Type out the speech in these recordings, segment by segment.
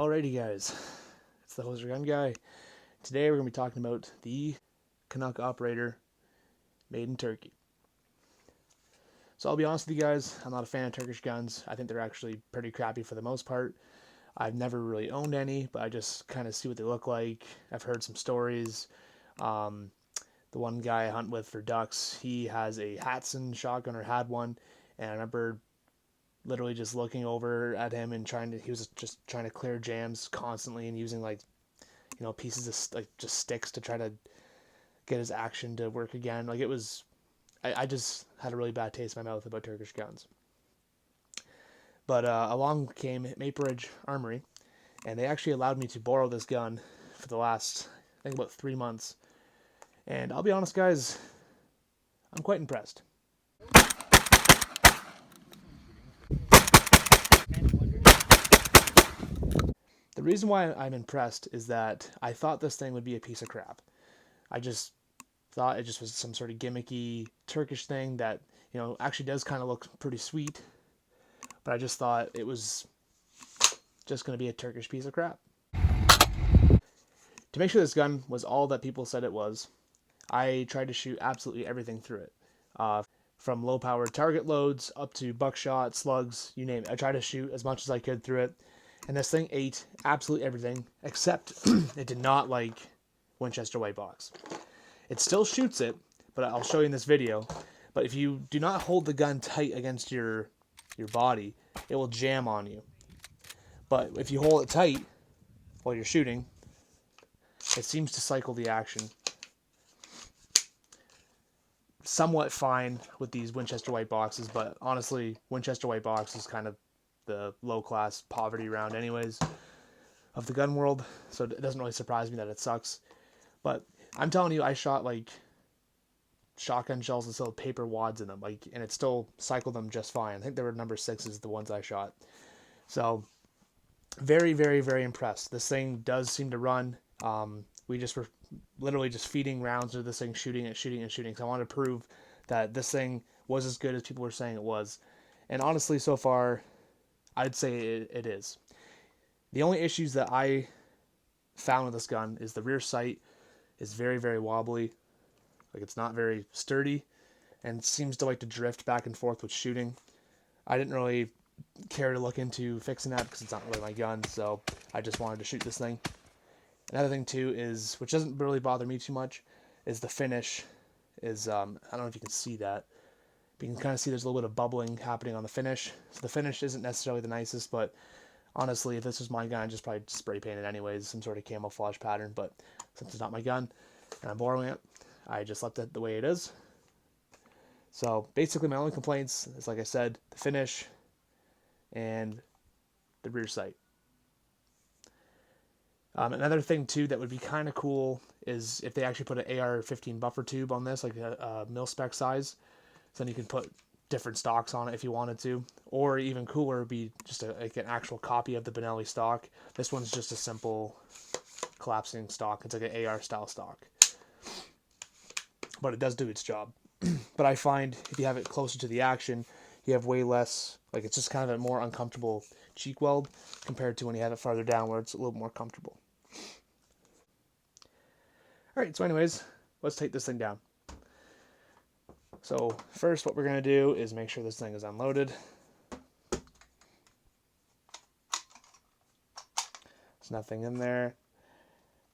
Alrighty guys, it's the Hoser Gun Guy. Today we're going to be talking about the Canuck Operator made in Turkey. So I'll be honest with you guys, I'm not a fan of Turkish guns. I think they're actually pretty crappy for the most part. I've never really owned any, but I just kind of see what they look like. I've heard some stories. The one guy I hunt with for ducks, he has a Hatson shotgun, or had one, and I remember literally just looking over at him and he was just trying to clear jams constantly and using pieces of just sticks to try to get his action to work again. I just had a really bad taste in my mouth about Turkish guns. But along came Maple Ridge Armory, and they actually allowed me to borrow this gun for the last, I think, about 3 months. And I'll be honest guys, I'm quite impressed. The reason why I'm impressed is that I thought this thing would be a piece of crap. I just thought it just was some sort of gimmicky Turkish thing that, actually does kind of look pretty sweet. But I just thought it was just going to be a Turkish piece of crap. To make sure this gun was all that people said it was, I tried to shoot absolutely everything through it. From low-powered target loads up to buckshot, slugs, you name it. I tried to shoot as much as I could through it. And this thing ate absolutely everything, except it did not like Winchester white box. It still shoots it, but I'll show you in this video. But if you do not hold the gun tight against your body, it will jam on you. But if you hold it tight while you're shooting, it seems to cycle the action. Somewhat fine with these Winchester white boxes, but honestly, Winchester white box is kind of the low-class poverty round anyways of the gun world, so it doesn't really surprise me that it sucks. But I'm telling you, I shot shotgun shells with still paper wads in them, and it still cycled them just fine. I think they were number 6s, the ones I shot. So very, very, very impressed. This thing does seem to run. We just were literally just feeding rounds to this thing, shooting it. So I wanted to prove that this thing was as good as people were saying it was. And honestly, so far, I'd say it is. The only issues that I found with this gun is the rear sight is very, very wobbly. It's not very sturdy and seems to like to drift back and forth with shooting. I didn't really care to look into fixing that because it's not really my gun, so I just wanted to shoot this thing. Another thing too is, which doesn't really bother me too much, is the finish. I don't know if you can see that. But you can kind of see there's a little bit of bubbling happening on the finish. So the finish isn't necessarily the nicest, but honestly, if this was my gun, I'd just probably spray paint it anyways, some sort of camouflage pattern. But since it's not my gun and I'm borrowing it, I just left it the way it is. So basically my only complaints is, like I said, the finish and the rear sight. Another thing too that would be kind of cool is if they actually put an AR-15 buffer tube on this, like a mil-spec size. So then you can put different stocks on it if you wanted to. Or even cooler would be just an actual copy of the Benelli stock. This one's just a simple collapsing stock. It's like an AR style stock. But it does do its job. But I find if you have it closer to the action, you have way less, it's just kind of a more uncomfortable cheek weld compared to when you have it farther down where it's a little more comfortable. Alright, so anyways, let's take this thing down. So first what we're going to do is make sure this thing is unloaded. There's nothing in there.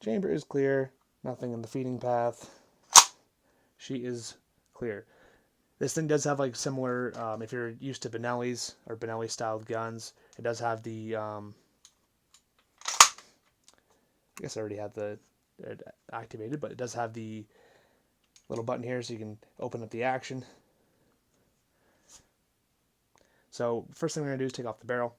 Chamber is clear. Nothing in the feeding path. Sheet is clear. This thing does have similar, if you're used to Benelli's or Benelli styled guns, it does have the, I guess I already have it activated, but it does have the little button here so you can open up the action. So first thing we're going to do is take off the barrel.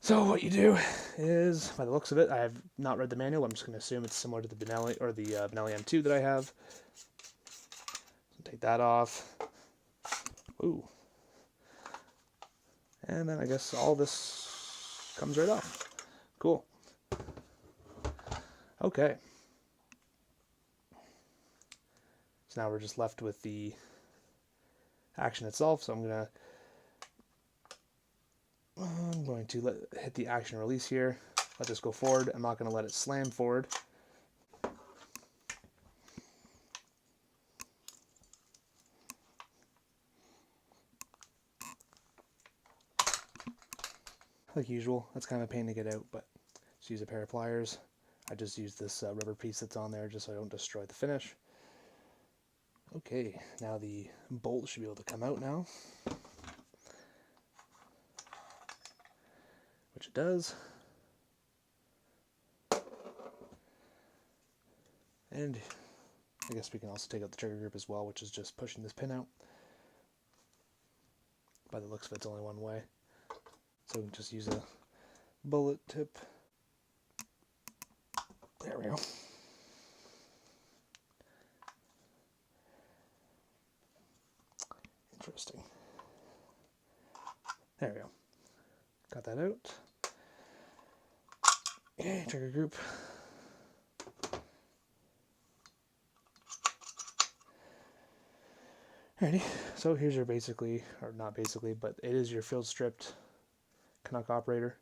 So what you do is, by the looks of it, I have not read the manual, I'm just going to assume it's similar to the Benelli or the Benelli M2 that I have. So take that off. Ooh. And then I guess all this comes right off. Cool. Okay. So now we're just left with the action itself, so I'm going to I'm going to hit the action release here. Let this go forward. I'm not going to let it slam forward. Like usual, that's kind of a pain to get out, but just use a pair of pliers. I just use this rubber piece that's on there just so I don't destroy the finish. Okay, now the bolt should be able to come out now, which it does. And I guess we can also take out the trigger group as well, which is just pushing this pin out. By the looks of it, it's only one way. So we can just use a bullet tip. There we go. Interesting. There we go. Got that out. Okay, trigger group. Alrighty, so here's your basically, or not basically, but it is your field stripped Canuck Operator.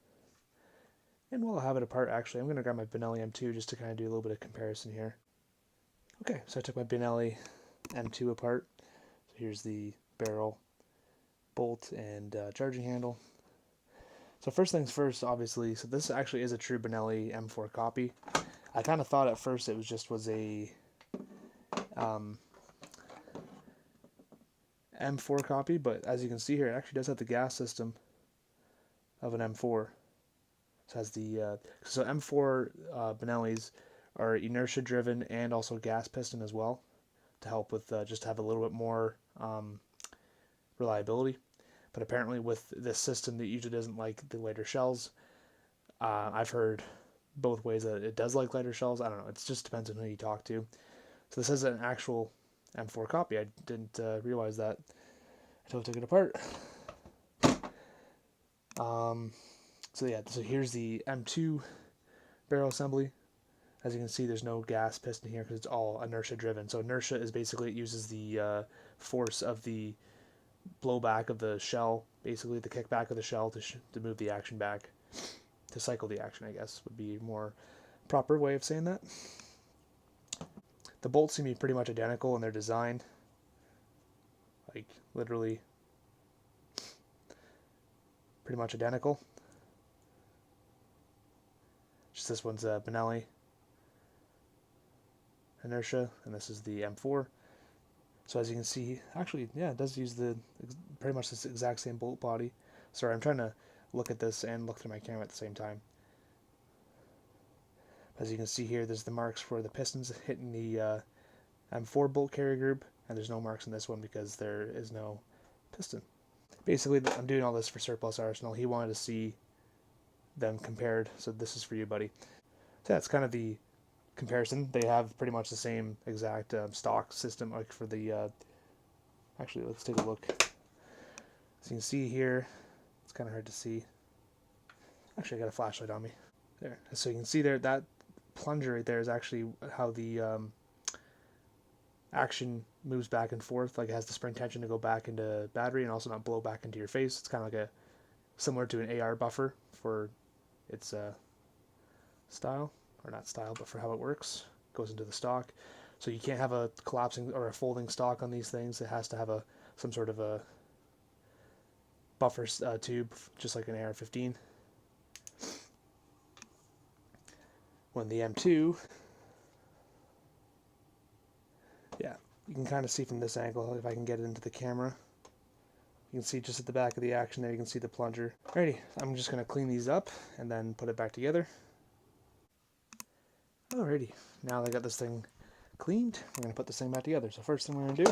And while I have it apart, actually, I'm going to grab my Benelli M2 just to kind of do a little bit of comparison here. Okay, so I took my Benelli M2 apart. So here's the barrel, bolt, and charging handle. So first things first, obviously, so this actually is a true Benelli M4 copy. I kind of thought at first it was a M4 copy, but as you can see here, it actually does have the gas system of an M4. So it has the so M4 Benellis are inertia driven and also gas piston as well, to help with just to have a little bit more reliability. But apparently with this system that usually doesn't like the lighter shells, I've heard both ways that it does like lighter shells. I don't know, it just depends on who you talk to. So this is an actual M4 copy. I didn't realize that until I took it apart. So yeah, so here's the M2 barrel assembly. As you can see, there's no gas piston here because it's all inertia driven. So inertia is basically, it uses the force of the blowback of the shell, basically the kickback of the shell to move the action back, to cycle the action, I guess, would be a more proper way of saying that. The bolts seem to be pretty much identical in their design, like literally pretty much identical. Just this one's a Benelli inertia, and this is the M4. So as you can see, actually, yeah, it does use the pretty much this exact same bolt body. Sorry, I'm trying to look at this and look through my camera at the same time. As you can see here, there's the marks for the pistons hitting the M4 bolt carrier group, and there's no marks in this one because there is no piston. Basically, I'm doing all this for Surplus Arsenal. He wanted to see them compared, so this is for you, buddy. So that's kind of the comparison. They have pretty much the same exact stock system, like for the actually, let's take a look. So you can see here, it's kind of hard to see. Actually, I got a flashlight on me there, so you can see there that plunger right there is actually how the action moves back and forth. Like it has the spring tension to go back into battery and also not blow back into your face. It's kind of like a similar to an AR buffer for its style, or not style, but for how it works. It goes into the stock, so you can't have a collapsing or a folding stock on these things. It has to have some sort of a buffer tube, just like an AR-15. When the M2, yeah, you can kind of see from this angle, if I can get it into the camera, you can see just at the back of the action there, you can see the plunger. Alrighty, I'm just going to clean these up and then put it back together. Alrighty, now that I got this thing cleaned, I'm going to put this thing back together. So first thing we're going to do,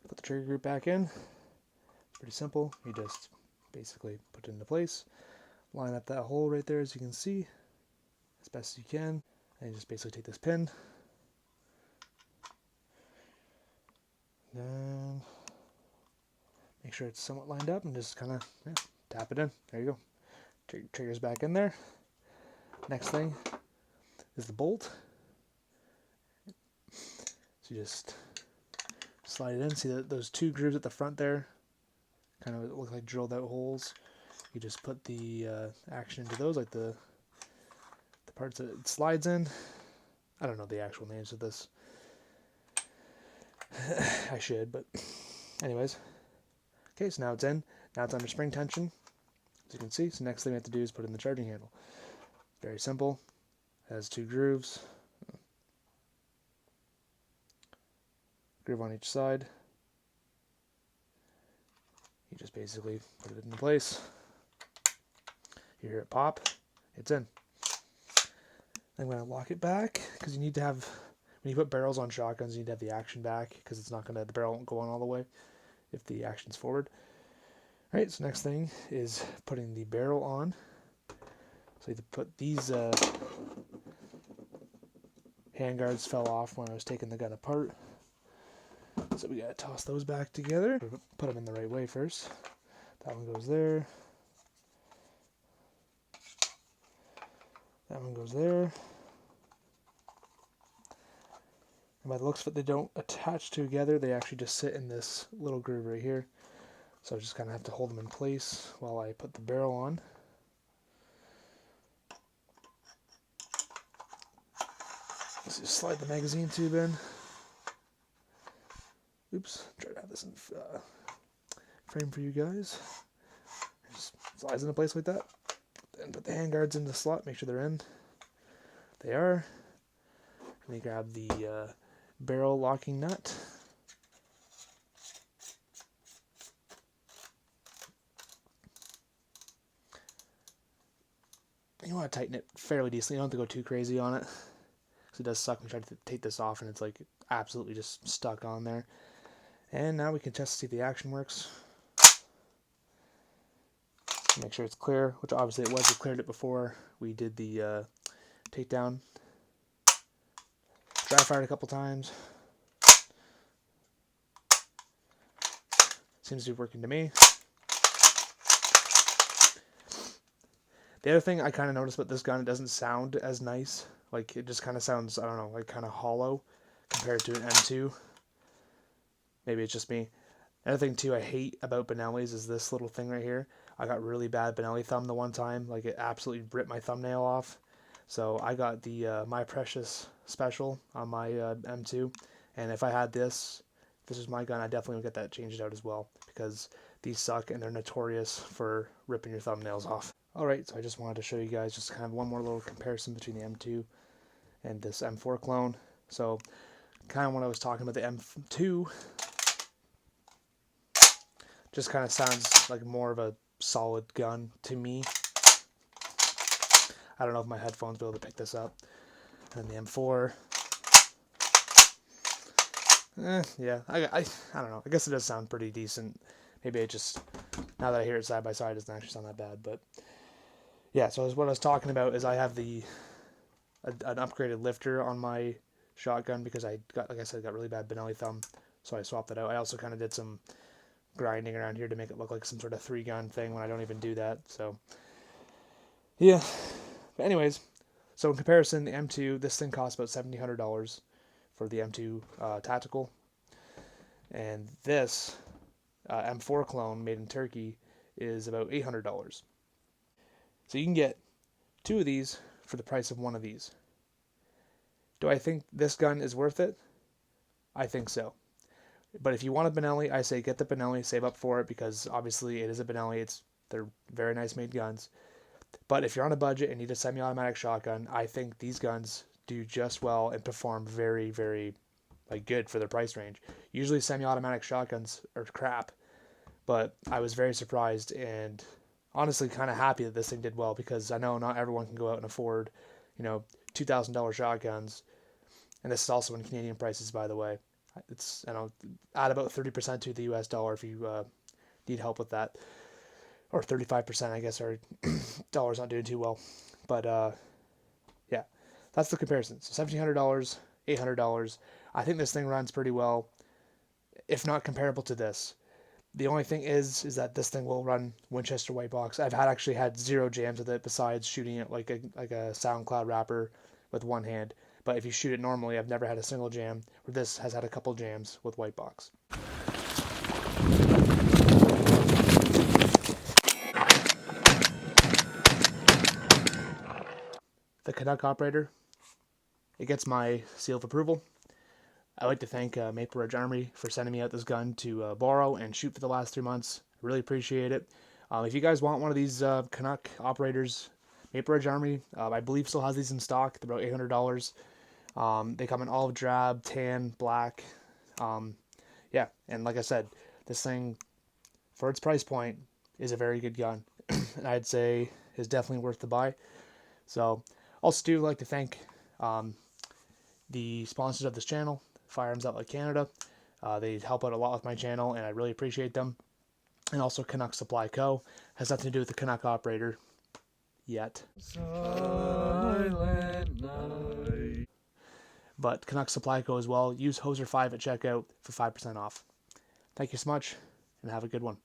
put the trigger group back in. It's pretty simple. You just basically put it into place, line up that hole right there as you can see, as best as you can, and you just basically take this pin, then make sure it's somewhat lined up and just kind of tap it in. There you go. Trigger's back in there. Next thing is the bolt. So you just slide it in. See that those two grooves at the front there kind of look like drilled out holes. you just put the action into those, like the parts that it slides in. I don't know the actual names of this. I should, but anyways. Okay, so now it's in. Now it's under spring tension, as you can see. So next thing we have to do is put in the charging handle. Very simple. It has 2 grooves. Groove on each side. You just basically put it into place. You hear it pop. It's in. I'm going to lock it back because you need to have, when you put barrels on shotguns, you need to have the action back because it's not going to, the barrel won't go on all the way if the action's forward. Alright, so next thing is putting the barrel on. So you have to put these handguards fell off when I was taking the gun apart. So we gotta toss those back together. Put them in the right way first. That one goes there. That one goes there. And by the looks of it, they don't attach together. They actually just sit in this little groove right here. So I just kind of have to hold them in place while I put the barrel on. Let's just slide the magazine tube in. Oops, try to have this in frame for you guys. Just slides into place like that. Then put the handguards in the slot, make sure they're in. They are. And then grab the barrel locking nut. You want to tighten it fairly decently. You don't have to go too crazy on it, because it does suck when you try to take this off and it's like absolutely just stuck on there. And now we can test to see if the action works. Make sure it's clear, which obviously it was. We cleared it before we did the takedown. Dry fired a couple times. Seems to be working to me. The other thing I kind of noticed about this gun, it doesn't sound as nice. Like, it just kind of sounds, I don't know, like kind of hollow compared to an M2. Maybe it's just me. Another thing, too, I hate about Benelli's is this little thing right here. I got really bad Benelli thumb the one time. Like, it absolutely ripped my thumbnail off. So I got the My Precious Special on my M2. And if I had this, if this was my gun, I definitely would get that changed out as well. Because these suck and they're notorious for ripping your thumbnails off. Alright, so I just wanted to show you guys just kind of one more little comparison between the M2 and this M4 clone. So, kind of when I was talking about the M2, just kind of sounds like more of a solid gun to me. I don't know if my headphones will be able to pick this up. And the M4, yeah, I don't know. I guess it does sound pretty decent. Maybe it just, now that I hear it side by side, it doesn't actually sound that bad. But yeah, so what I was talking about is I have an upgraded lifter on my shotgun because I got, like I said, got really bad Benelli thumb, so I swapped it out. I also kind of did some grinding around here to make it look like some sort of 3-gun thing when I don't even do that. So yeah, but anyways, so in comparison, the M2, this thing costs about $1,700 for the M2 tactical, and this M4 clone made in Turkey is about $800. So you can get 2 of these for the price of 1 of these. Do I think this gun is worth it? I think so. But if you want a Benelli, I say get the Benelli, save up for it, because obviously it is a Benelli. They're very nice made guns. But if you're on a budget and need a semi-automatic shotgun, I think these guns do just well and perform very, very good for their price range. Usually semi-automatic shotguns are crap, but I was very surprised and honestly kind of happy that this thing did well, because I know not everyone can go out and afford, $2,000 shotguns. And this is also in Canadian prices, by the way. It's, add about 30% to the US dollar if you need help with that. Or 35%, I guess, our dollar's not doing too well. But, yeah, that's the comparison. So $1,700, $800. I think this thing runs pretty well, if not comparable to this. The only thing is that this thing will run Winchester white box. I've actually had 0 jams with it besides shooting it like a SoundCloud rapper with one hand. But if you shoot it normally, I've never had a single jam, where this has had a couple jams with white box. Canuck Operator. It gets my seal of approval. I'd like to thank Maple Ridge Armory for sending me out this gun to borrow and shoot for the last 3 months. I really appreciate it. If you guys want one of these Canuck Operators, Maple Ridge Armory, I believe still has these in stock. They're about $800. They come in olive drab, tan, black. Yeah, and like I said, this thing, for its price point, is a very good gun. And I'd say is definitely worth the buy. So, also do like to thank the sponsors of this channel, Firearms Outlet Canada. They help out a lot with my channel, and I really appreciate them. And also Canuck Supply Co. Has nothing to do with the Canuck Operator yet. Silent night. But Canuck Supply Co. as well. Use Hoser5 at checkout for 5% off. Thank you so much, and have a good one.